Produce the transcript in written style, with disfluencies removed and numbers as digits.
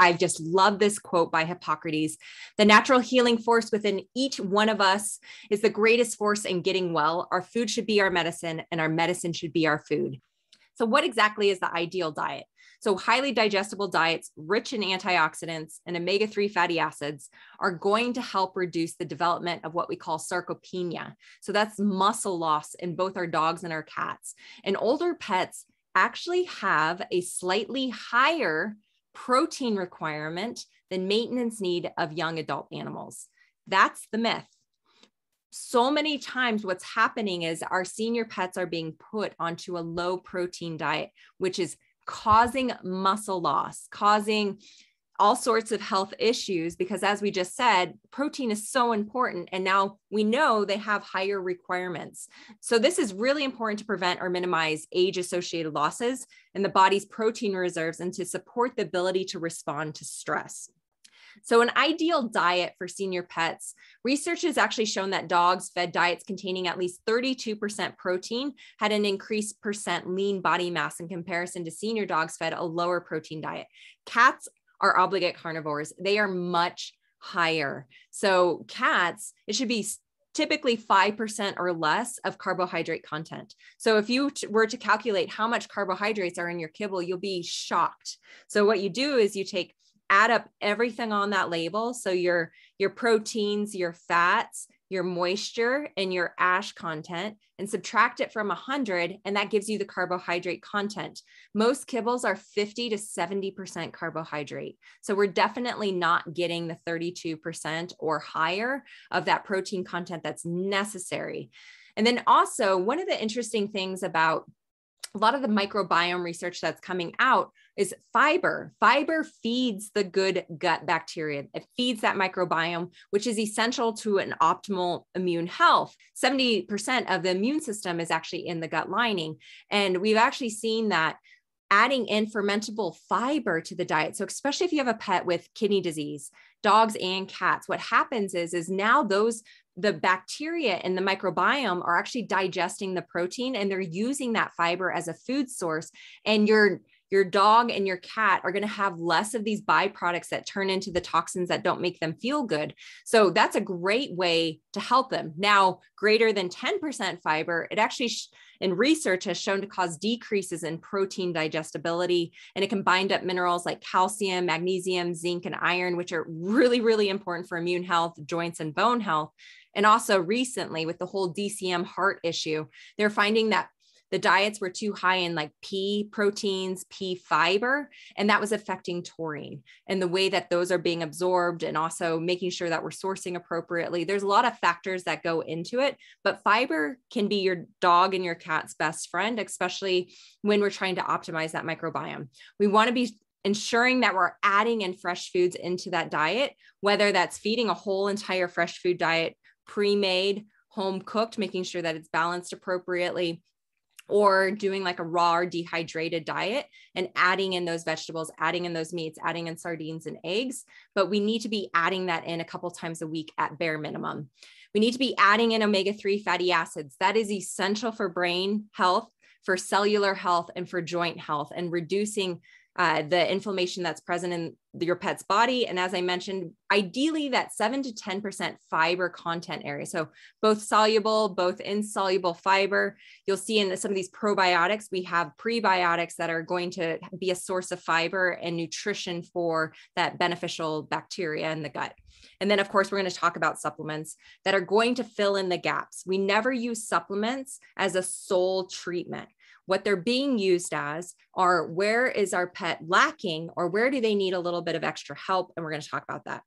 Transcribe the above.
I just love this quote by Hippocrates. The natural healing force within each one of us is the greatest force in getting well. Our food should be our medicine, and our medicine should be our food. So what exactly is the ideal diet? So highly digestible diets, rich in antioxidants and omega-3 fatty acids, are going to help reduce the development of what we call sarcopenia. So that's muscle loss in both our dogs and our cats. And older pets actually have a slightly higher protein requirement than maintenance need of young adult animals. That's the myth. So many times what's happening is our senior pets are being put onto a low protein diet, which is causing muscle loss, causing all sorts of health issues, because as we just said, protein is so important. And now we know they have higher requirements. So this is really important to prevent or minimize age-associated losses in the body's protein reserves and to support the ability to respond to stress. So an ideal diet for senior pets, research has actually shown that dogs fed diets containing at least 32% protein had an increased percent lean body mass in comparison to senior dogs fed a lower protein diet. Cats are obligate carnivores. They are much higher. So cats, it should be typically 5% or less of carbohydrate content. So if you were to calculate how much carbohydrates are in your kibble, you'll be shocked. So what you do is you add up everything on that label. So your proteins, your fats, your moisture, and your ash content, and subtract it from 100, and that gives you the carbohydrate content. Most kibbles are 50 to 70% carbohydrate. So we're definitely not getting the 32% or higher of that protein content that's necessary. And then also, one of the interesting things about a lot of the microbiome research that's coming out is fiber. Fiber feeds the good gut bacteria. It feeds that microbiome, which is essential to an optimal immune health. 70% of the immune system is actually in the gut lining. And we've actually seen that adding in fermentable fiber to the diet. So especially if you have a pet with kidney disease, dogs and cats, what happens is now the bacteria in the microbiome are actually digesting the protein, and they're using that fiber as a food source. And your dog and your cat are going to have less of these byproducts that turn into the toxins that don't make them feel good. So that's a great way to help them. Now, greater than 10% fiber, it actually in research has shown to cause decreases in protein digestibility, and it can bind up minerals like calcium, magnesium, zinc, and iron, which are really, really important for immune health, joints, and bone health. And also recently with the whole DCM heart issue, they're finding that the diets were too high in like pea proteins, pea fiber, and that was affecting taurine and the way that those are being absorbed, and also making sure that we're sourcing appropriately. There's a lot of factors that go into it, but fiber can be your dog and your cat's best friend, especially when we're trying to optimize that microbiome. We want to be ensuring that we're adding in fresh foods into that diet, whether that's feeding a whole entire fresh food diet, pre-made, home cooked, making sure that it's balanced appropriately, or doing like a raw or dehydrated diet and adding in those vegetables, adding in those meats, adding in sardines and eggs. But we need to be adding that in a couple times a week at bare minimum. We need to be adding in omega-3 fatty acids. That is essential for brain health, for cellular health, and for joint health, and reducing the inflammation that's present in your pet's body. And as I mentioned, ideally that 7 to 10% fiber content area. So both soluble, both insoluble fiber. You'll see in some of these probiotics, we have prebiotics that are going to be a source of fiber and nutrition for that beneficial bacteria in the gut. And then of course, we're going to talk about supplements that are going to fill in the gaps. We never use supplements as a sole treatment. What they're being used as are, where is our pet lacking, or where do they need a little bit of extra help? And we're going to talk about that.